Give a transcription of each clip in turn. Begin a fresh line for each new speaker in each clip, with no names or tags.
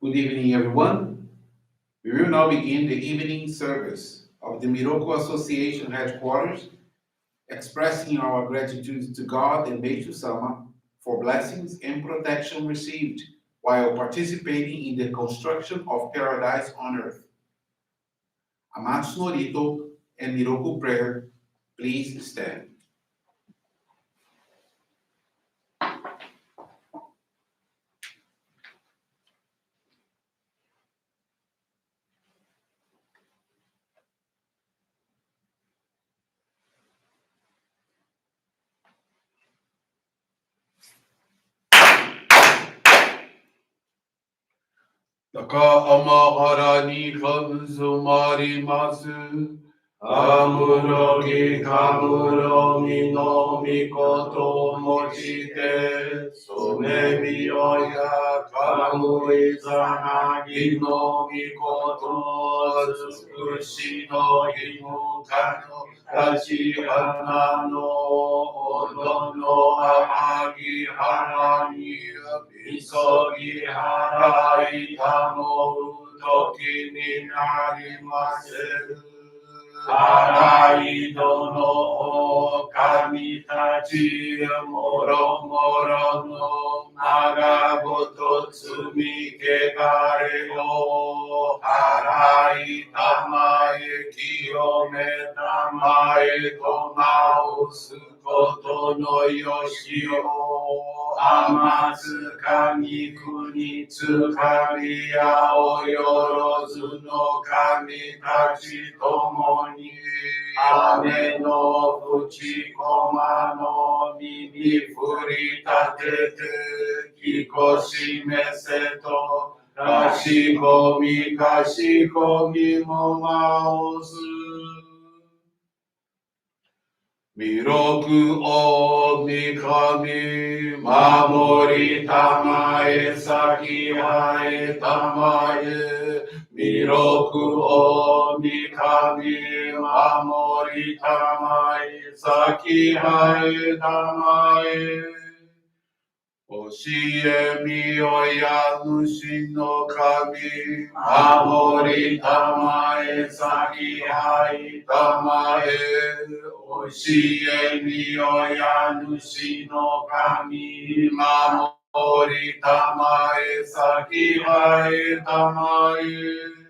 Good evening, everyone. We will now begin the evening service of the Miroku Association headquarters, expressing our gratitude to God and Meishu-sama for blessings and protection received while participating in the construction of paradise on earth. Amatsu-Norito and Miroku Prayer, please stand. 高天原にか染まります。かむろぎかむろみのみことをもちて、そめみよやかむいざなぎのみことをつくしのひむかのたち花のおどのあぎはらにみそぎはらいたもうときになりませる。あらいどの神たちもろもろの長ごと積みけがれを払いたまえ清めたまえと直すことのよしを天津神国つかみやおよろずの神たちともに雨のふちこまの耳振り立ててきこしめせとかしこみもまおす弥勒おみかみ守りたまえ先はえたまえ弥勒おみかみ守りたまえ先はえたまえ教えみよや主の神守りたまえ先はいたまえ教えみよや主の神守りたまえ先はいたまえ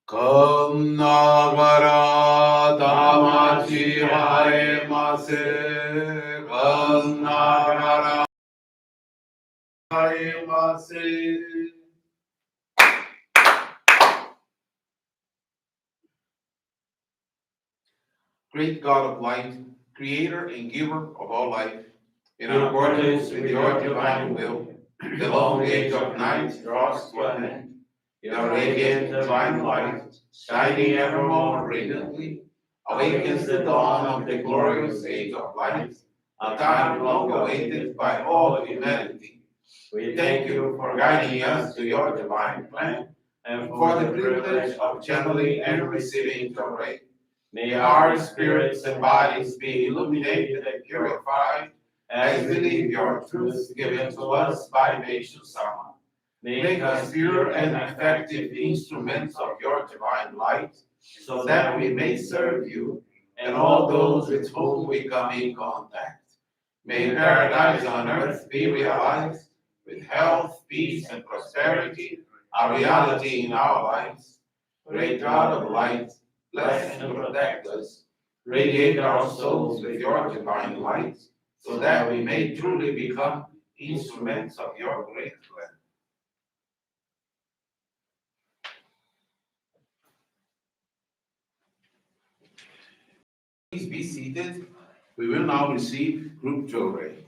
かんながらだまちはえませかんながらはえませGreat God of light, creator and giver of all life, in accordance with your divine will, the long age of night draws to an end. Your radiant divine light, shining ever more radiantly, awakens the dawn of the glorious age of light, a time long awaited by all humanity. We thank you for guiding us to your divine plan and for the privilege of channeling and receiving Johrei. May our spirits and bodies be illuminated and purified as we live your truth given to us by Meishu-sama. Make us pure and effective instruments of your divine light, so that we may serve you and all those with whom we come in contact. May paradise on earth be realized, with health, peace, and prosperity, a reality in our lives. Great God of light, bless and protect us. Radiate our souls with your divine light, so that we may truly become instruments of your great plan. Please be seated. We will now receive group Johrei.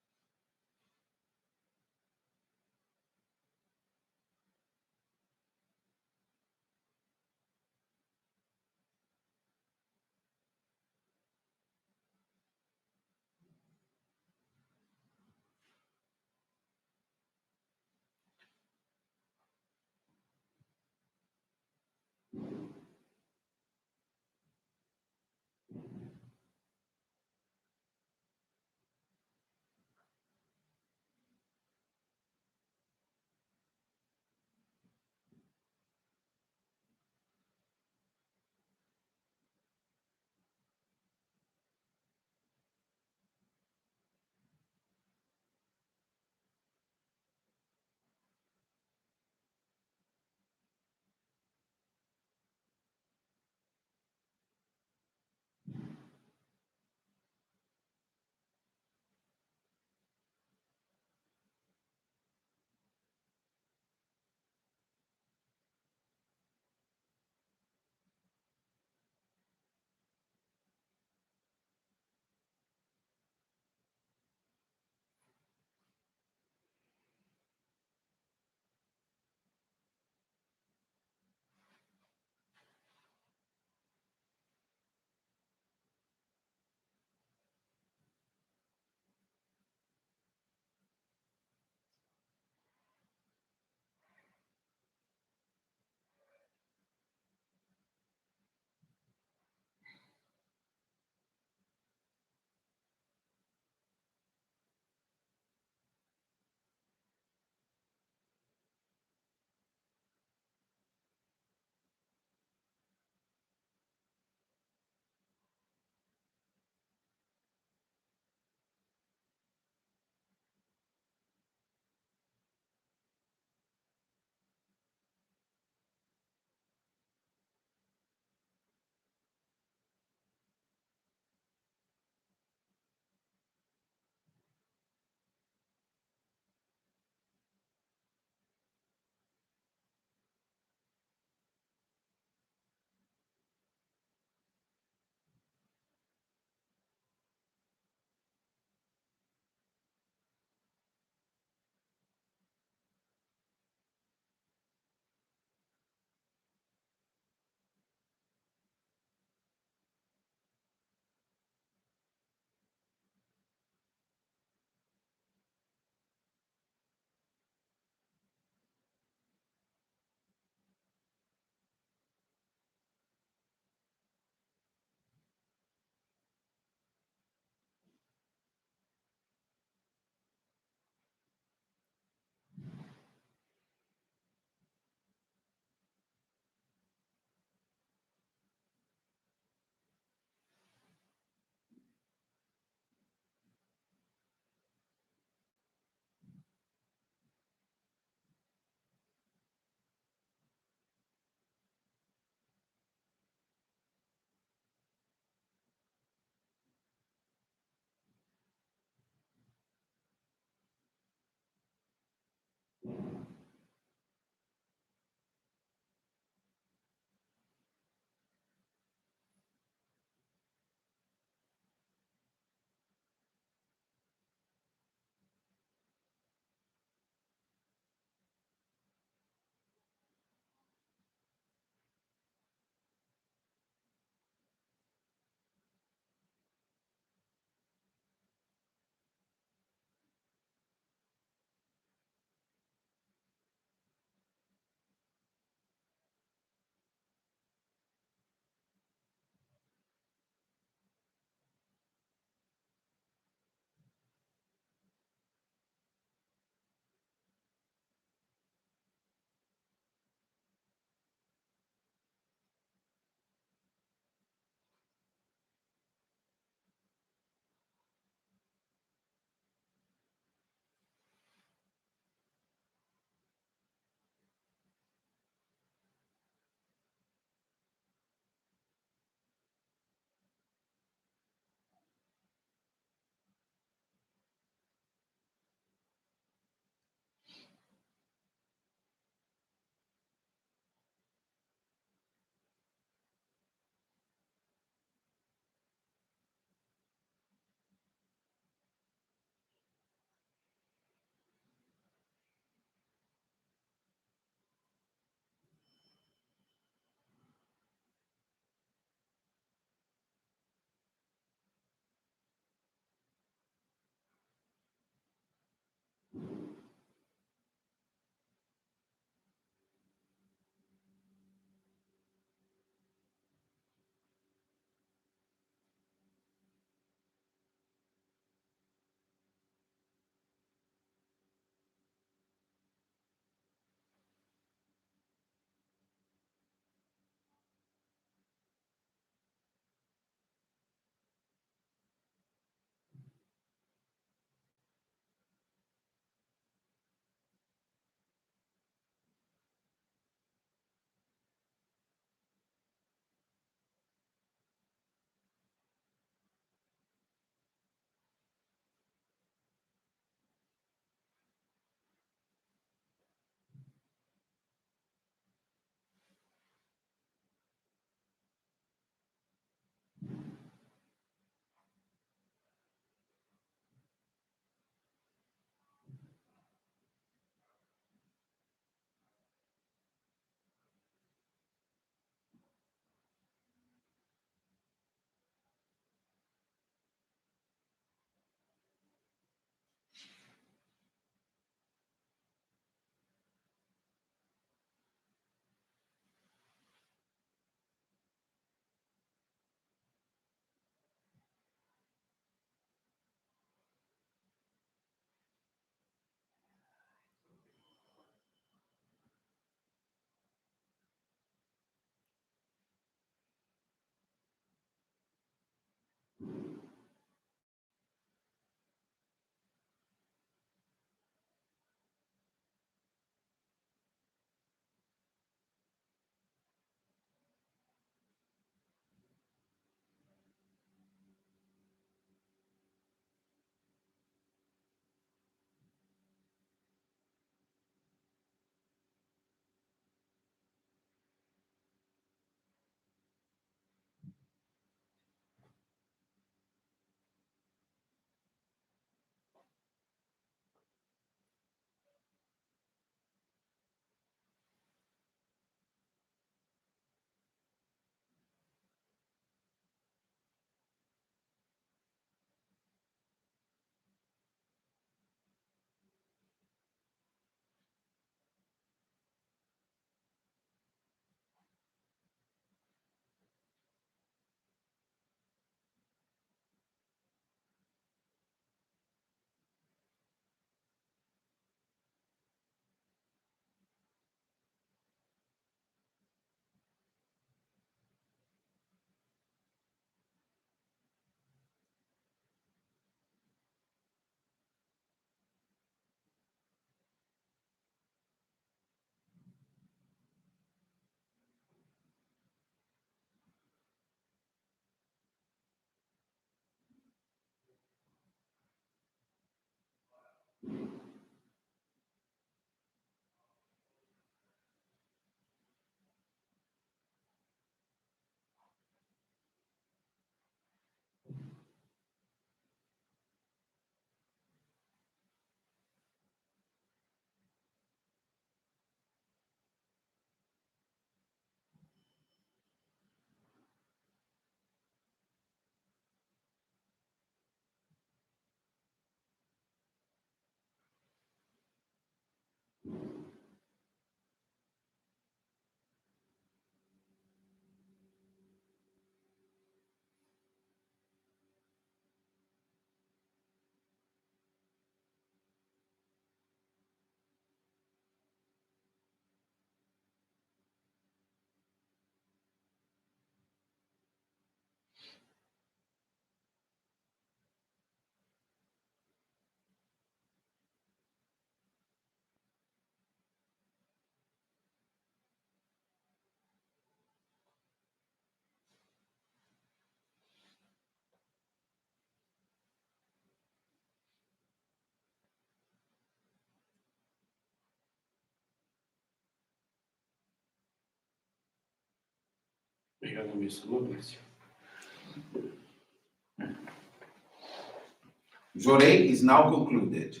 Johrei is now concluded.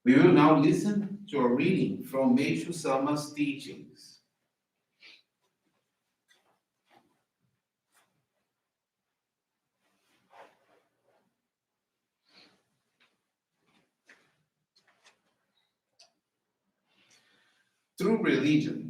We will now listen to a reading from Meishu-sama's teachings. True religion.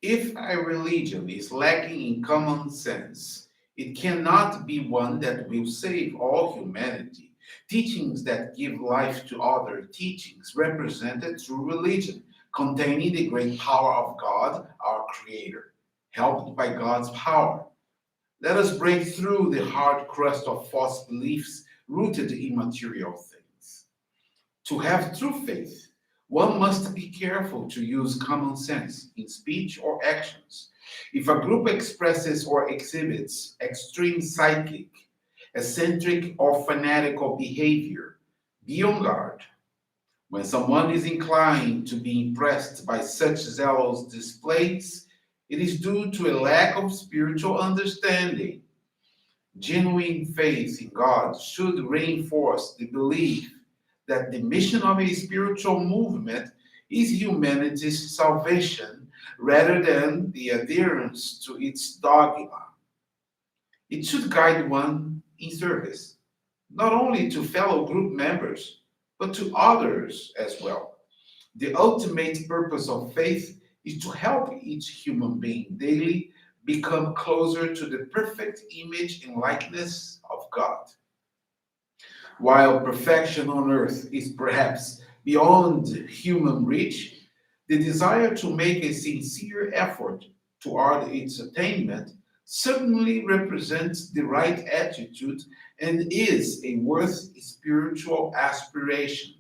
If a religion is lacking in common sense, it cannot be one that will save all humanity. Teachings that give life to other teachings represent a true religion, containing the great power of God, our Creator, helped by God's power. Let us break through the hard crust of false beliefs rooted in material things. To have true faith, one must be careful to use common sense in speech or actions. If a group expresses or exhibits extreme psychic, eccentric, or fanatical behavior, be on guard. When someone is inclined to be impressed by such zealous displays, it is due to a lack of spiritual understanding. Genuine faith in God should reinforce the belief that the mission of a spiritual movement is humanity's salvation rather than the adherence to its dogma. It should guide one in service, not only to fellow group members, but to others as well. The ultimate purpose of faith is to help each human being daily become closer to the perfect image and likeness of God. While perfection on earth is perhaps beyond human reach, the desire to make a sincere effort toward its attainment certainly represents the right attitude and is a worth spiritual aspiration.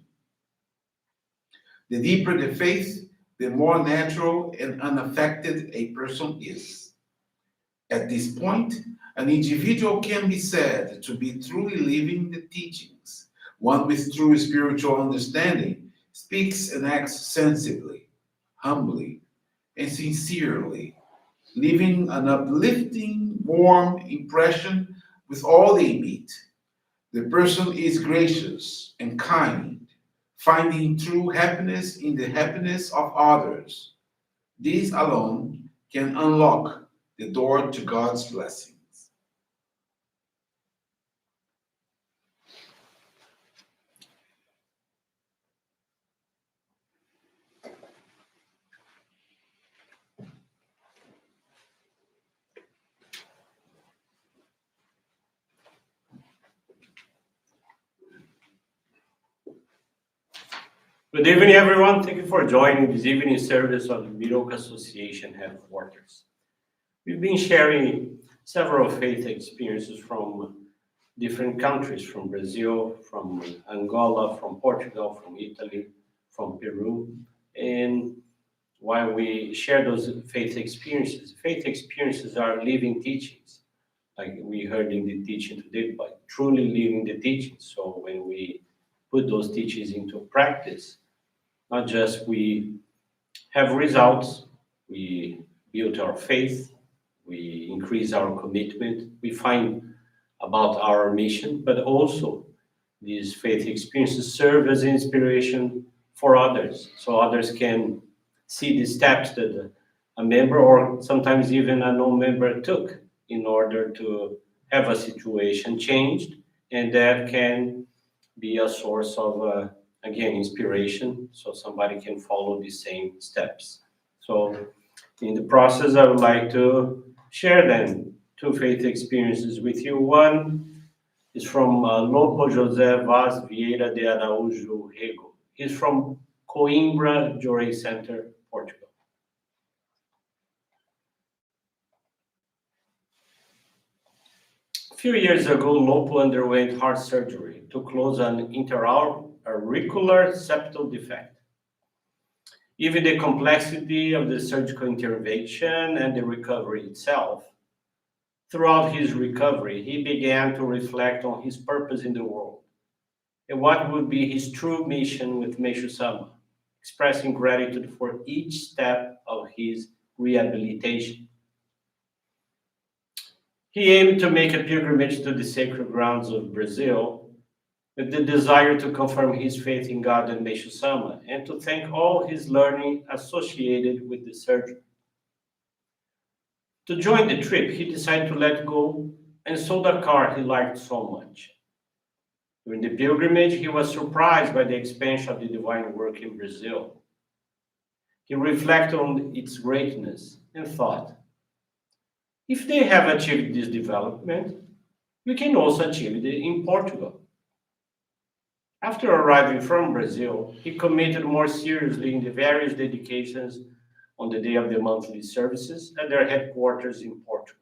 The deeper the faith, the more natural and unaffected a person is. At this point, an individual can be said to be truly living the teachings. One with true spiritual understanding speaks and acts sensibly, humbly, and sincerely, leaving an uplifting, warm impression with all they meet. The person is gracious and kind, finding true happiness in the happiness of others. This alone can unlock the door to God's blessings.
Good evening, everyone. Thank you for joining this evening service of the Miroku Association headquarters. We've been sharing several faith experiences from different countries, from Brazil, from Angola, from Portugal, from Italy, from Peru. And while we share those faith experiences are living teachings, like we heard in the teaching today, but truly living the teachings. So when we put those teachings into practice. Not just we have results, we build our faith, we increase our commitment, we find about our mission, but also these faith experiences serve as inspiration for others, so others can see the steps that a member or sometimes even a non-member took in order to have a situation changed, and that can be a source of again inspiration, so somebody can follow the same steps. So in the process, I would like to share then two faith experiences with you. One is from Lopo José Vaz Vieira de Araújo Rego. He's from Coimbra Johrei Center, Portugal. A few years ago, Lopo underwent heart surgery to close an interauricular septal defect. Given the complexity of the surgical intervention and the recovery itself, throughout his recovery, he began to reflect on his purpose in the world and what would be his true mission with Meishu-sama, expressing gratitude for each step of his rehabilitation. He aimed to make a pilgrimage to the sacred grounds of Brazil with the desire to confirm his faith in God and Meishu-sama and to thank all his learning associated with the surgery. To join the trip, he decided to let go and sold a car he liked so much. During the pilgrimage, he was surprised by the expansion of the divine work in Brazil. He reflected on its greatness and thought, if they have achieved this development, we can also achieve it in Portugal. After arriving from Brazil, he committed more seriously in the various dedications on the day of the monthly services at their headquarters in Portugal.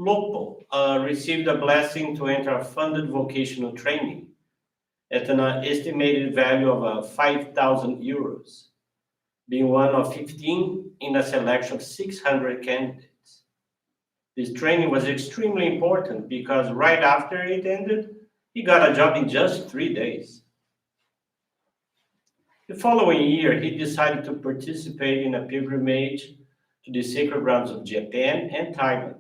Lopo received a blessing to enter a funded vocational training at an estimated value of 5,000 euros, being one of 15 in a selection of 600 candidates. This training was extremely important because right after it ended, he got a job in just 3 days. The following year, he decided to participate in a pilgrimage to the sacred grounds of Japan and Thailand,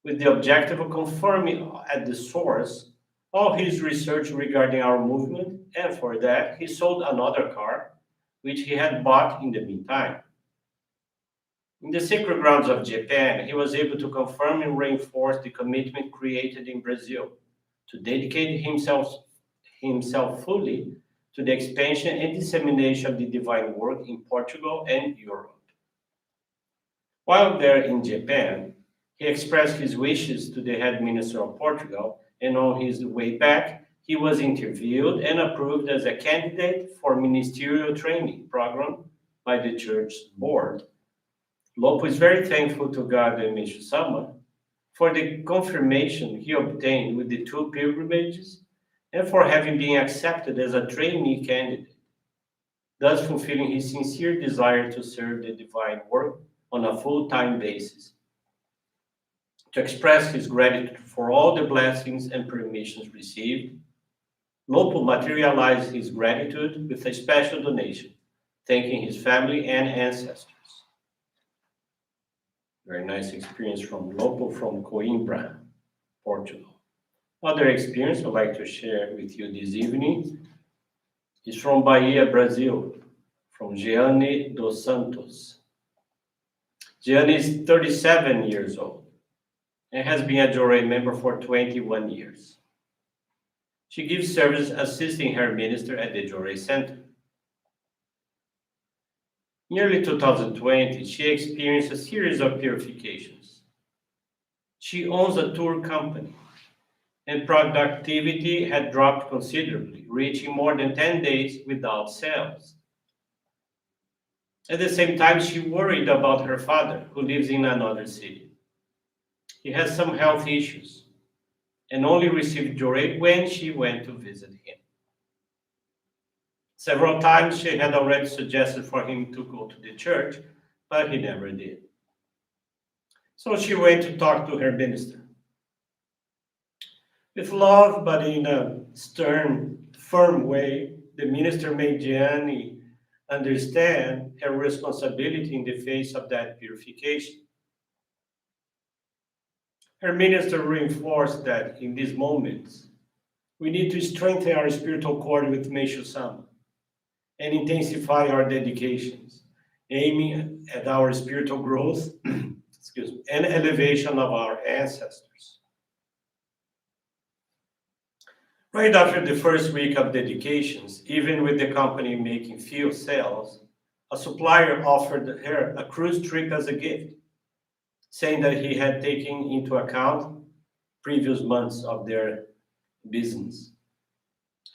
with the objective of confirming at the source all his research regarding our movement, and for that, he sold another car, which he had bought in the meantime. In the sacred grounds of Japan, he was able to confirm and reinforce the commitment created in Brazil to dedicate himself fully to the expansion and dissemination of the divine work in Portugal and Europe. While there in Japan, he expressed his wishes to the head minister of Portugal, and on his way back, he was interviewed and approved as a candidate for ministerial training program by the church board. Lopo is very thankful to God and Meishu-sama for the confirmation he obtained with the two pilgrimages and for having been accepted as a trainee candidate, thus fulfilling his sincere desire to serve the divine work on a full-time basis. To express his gratitude for all the blessings and permissions received, Lopo materialized his gratitude with a special donation, thanking his family and ancestors. Very nice experience from Lopo from Coimbra, Portugal. Other experience I'd like to share with you this evening is from Bahia, Brazil, from Jeane dos Santos. Jeane is 37 years old and has been a Johrei member for 21 years. She gives service assisting her minister at the Johrei Center. In early 2020, she experienced a series of purifications. She owns a tour company, and productivity had dropped considerably, reaching more than 10 days without sales. At the same time, she worried about her father, who lives in another city. He has some health issues and only received Johrei when she went to visit him. Several times she had already suggested for him to go to the church, but he never did. So she went to talk to her minister. With love, but in a stern, firm way, the minister made Gianni understand her responsibility in the face of that purification. Her minister reinforced that in these moments, we need to strengthen our spiritual cord with Meishu-sama and intensify our dedications, aiming at our spiritual growth excuse me, and elevation of our ancestors. Right after the first week of dedications, even with the company making few sales, a supplier offered her a cruise trip as a gift, saying that he had taken into account previous months of their business.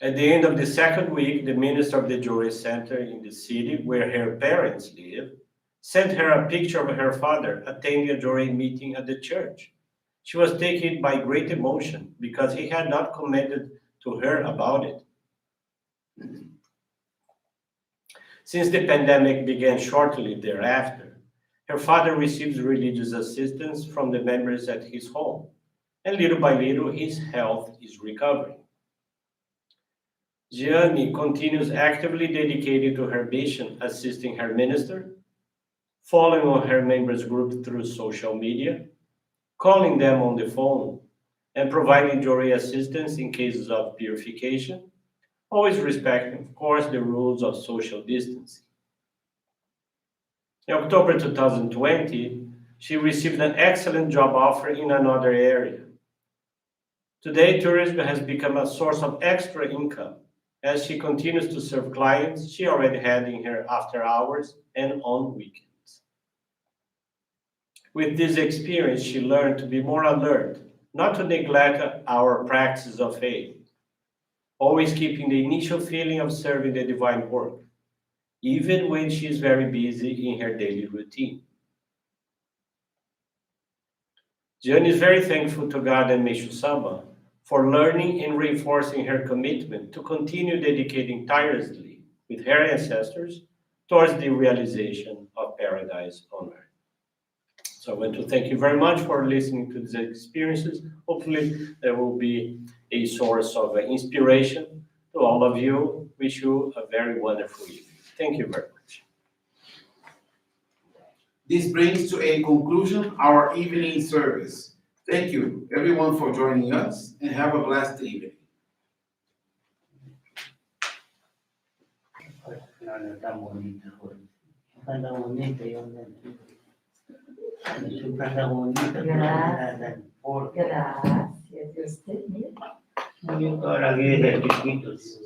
At the end of the second week, the minister of the Johrei Center in the city where her parents live sent her a picture of her father attending a Johrei meeting at the church. She was taken by great emotion because he had not commented to her about it. Since the pandemic began shortly thereafter, her father receives religious assistance from the members at his home, and little by little his health is recovering. Gianni continues actively dedicated to her mission, assisting her minister, following her members group through social media, calling them on the phone, and providing Johrei assistance in cases of purification, always respecting, of course, the rules of social distancing. In October 2020, she received an excellent job offer in another area. Today, tourism has become a source of extra income as she continues to serve clients she already had in her after hours and on weekends. With this experience, she learned to be more alert, not to neglect our practice of faith, always keeping the initial feeling of serving the divine work, even when she is very busy in her daily routine. Jian is very thankful to God and Meishu-sama for learning and reinforcing her commitment to continue dedicating tirelessly with her ancestors towards the realization of paradise on earth. So I want to thank you very much for listening to these experiences. Hopefully there will be a source of inspiration to all of you. Wish you a very wonderful evening. Thank you very much.
This brings to a conclusion our evening service. Thank you, everyone, for joining us, and have a blessed evening.
Gracias, Dios te bendiga.
Yo toda la vida de chiquitos.